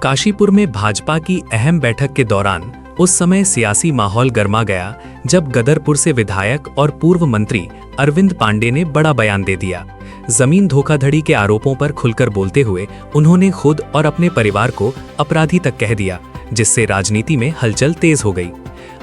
काशीपुर में भाजपा की अहम बैठक के दौरान उस समय सियासी माहौल गर्मा गया जब गदरपुर से विधायक और पूर्व मंत्री अरविंद पांडे ने बड़ा बयान दे दिया। जमीन धोखाधड़ी के आरोपों पर खुलकर बोलते हुए उन्होंने खुद और अपने परिवार को अपराधी तक कह दिया, जिससे राजनीति में हलचल तेज हो गई।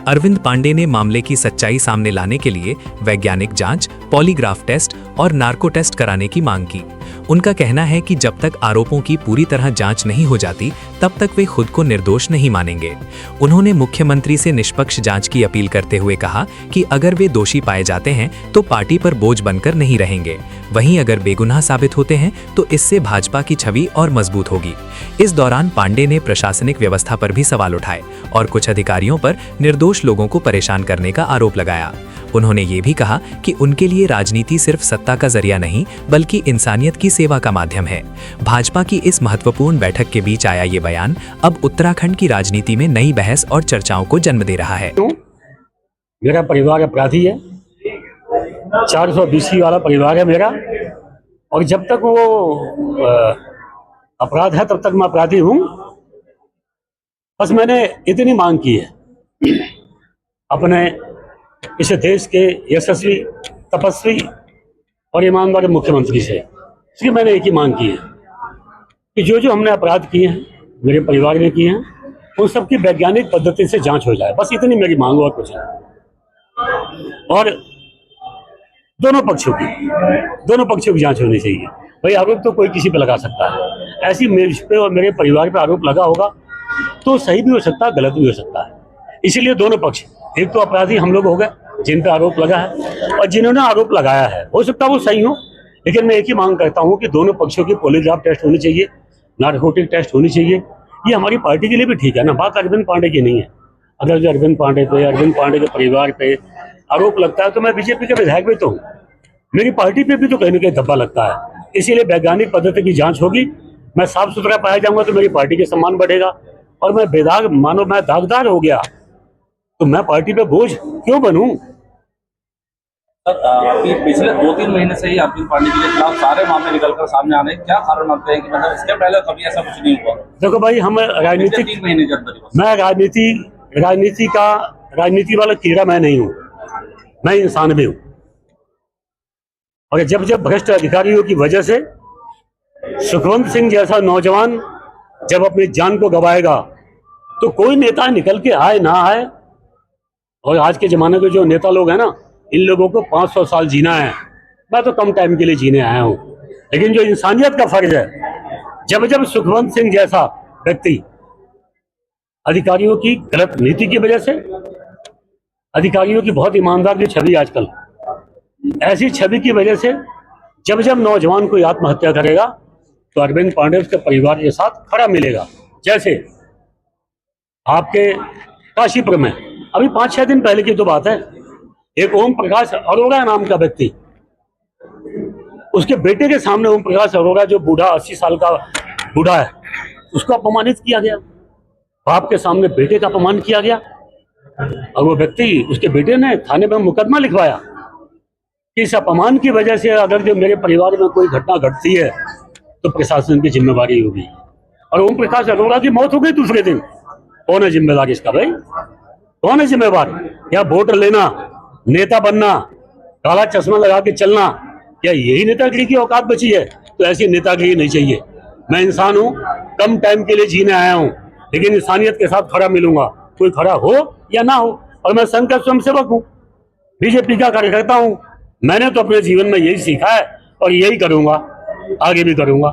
अरविंद पांडे ने मामले की सच्चाई सामने लाने के लिए वैज्ञानिक जांच, पॉलीग्राफ टेस्ट और नार्को टेस्ट कराने की मांग की। उनका कहना है कि जब तक आरोपों की पूरी तरह जांच नहीं हो जाती, तब तक वे खुद को निर्दोष नहीं मानेंगे। उन्होंने मुख्यमंत्री से निष्पक्ष जांच की अपील करते हुए कहा कि अगर वे दोषी पाए जाते हैं तो पार्टी पर बोझ बनकर नहीं रहेंगे, वहीं अगर बेगुनाह साबित होते हैं तो इससे भाजपा की छवि और मजबूत होगी। इस दौरान पांडे ने प्रशासनिक व्यवस्था पर भी सवाल उठाए और कुछ अधिकारियों पर निर्दोष लोगों को परेशान करने का आरोप लगाया। उन्होंने ये भी कहा कि उनके लिए राजनीति सिर्फ सत्ता का जरिया नहीं, बल्कि इंसानियत की सेवा का माध्यम है। भाजपा की इस महत्वपूर्ण बैठक के बीच आया ये बयान अब उत्तराखंड की राजनीति में नई बहस और चर्चाओं को जन्म दे रहा है। मेरा परिवार अपराधी है, 420 वाला परिवार है मेरा, और जब तक वो अपराध है तब तक मैं अपराधी हूँ। बस मैंने इतनी मांग की है अपने इस देश के यशस्वी, तपस्वी और ईमानदार मुख्यमंत्री से। इसलिए मैंने एक ही मांग की है कि जो जो हमने अपराध किए हैं, मेरे परिवार ने किए हैं, उन सब की वैज्ञानिक पद्धति से जांच हो जाए। बस इतनी मेरी मांग, और कुछ नहीं। और दोनों पक्षों की जांच होनी चाहिए। भाई आरोप तो कोई किसी पे लगा सकता है, ऐसी मेरे पे और मेरे परिवार पे आरोप लगा होगा तो सही भी हो सकता है, गलत भी हो सकता है। इसीलिए दोनों पक्ष, एक तो अपराधी हम लोग हो गए जिन पे आरोप लगा है, और जिन्होंने आरोप लगाया है हो सकता है वो सही हो, लेकिन मैं एक ही मांग करता हूं कि दोनों पक्षों की पॉलीग्राफ टेस्ट होनी चाहिए, नार्कोटिक टेस्ट होनी चाहिए। ये हमारी पार्टी के लिए भी ठीक है ना। बात अरविंद पांडे की नहीं है। अगर जो अरविंद पांडे के परिवार पे आरोप लगता है तो मैं बीजेपी के विधायक भी तो हूँ, मेरी पार्टी पे भी तो कहीं ना कहीं धब्बा लगता है। इसीलिए वैज्ञानिक पद्धति की जांच होगी। मैं साफ सुथरा पाया जाऊंगा तो मेरी पार्टी के सम्मान बढ़ेगा, और मैं बेदाग, मानो मैं दागदार हो गया तो मैं पार्टी पे बोझ क्यों बनूं? सर, पिछले 2-3 महीने से ही अरविंद पांडे के खिलाफ सारे मामले निकलकर सामने आ रहे हैं। क्या कारण मानते हैं कि मतलब इसके पहले कभी ऐसा कुछ नहीं हुआ? देखो भाई, हम राजनीति, 3 महीने के अंदर मैं राजनीति वाला कीड़ा मैं नहीं हूँ, मैं इंसान भी हूँ। और जब भ्रष्ट अधिकारियों की वजह से सुखवंत सिंह जैसा नौजवान जब अपनी जान को गंवाएगा तो कोई नेता निकल के आए ना आए। और आज के जमाने के जो नेता लोग हैं ना, इन लोगों को 500 साल जीना है। मैं तो कम टाइम के लिए जीने आया हूँ, लेकिन जो इंसानियत का फर्ज है, जब सुखवंत सिंह जैसा व्यक्ति अधिकारियों की गलत नीति की वजह से, अधिकारियों की बहुत ईमानदार जो छवि आजकल, ऐसी छवि की वजह से जब नौजवान कोई आत्महत्या करेगा तो अरविंद पांडे उसके परिवार के साथ खड़ा मिलेगा। जैसे आपके काशीपुर में अभी 5-6 दिन पहले की तो बात है, एक ओम प्रकाश अरोड़ा नाम का व्यक्ति, उसके बेटे के सामने ओम प्रकाश अरोड़ा जो बूढ़ा 80 साल का बूढ़ा है, उसको अपमानित किया गया। बाप के सामने बेटे का अपमान किया गया, और वो व्यक्ति, उसके बेटे ने थाने में मुकदमा लिखवाया कि इस अपमान की वजह से अगर जो मेरे परिवार में कोई घटना घटती है तो प्रशासन की जिम्मेवारी होगी। और ओम प्रकाश अरोड़ा की मौत हो गई दूसरे दिन। कौन है जिम्मेदार इसका? भाई कौन है जिम्मेवार? क्या वोट लेना, नेता बनना, काला चश्मा लगा के चलना, क्या यही नेतागिरी की औकात बची है? तो ऐसी नेतागिरी नहीं चाहिए। मैं इंसान हूँ, कम टाइम के लिए जीने आया हूँ, लेकिन इंसानियत के साथ खड़ा मिलूंगा, कोई खड़ा हो या ना हो। और मैं संघ का स्वयंसेवक हूँ, बीजेपी का कार्यकर्ता हूँ। मैंने तो अपने जीवन में यही सीखा है और यही करूंगा, आगे भी करूंगा।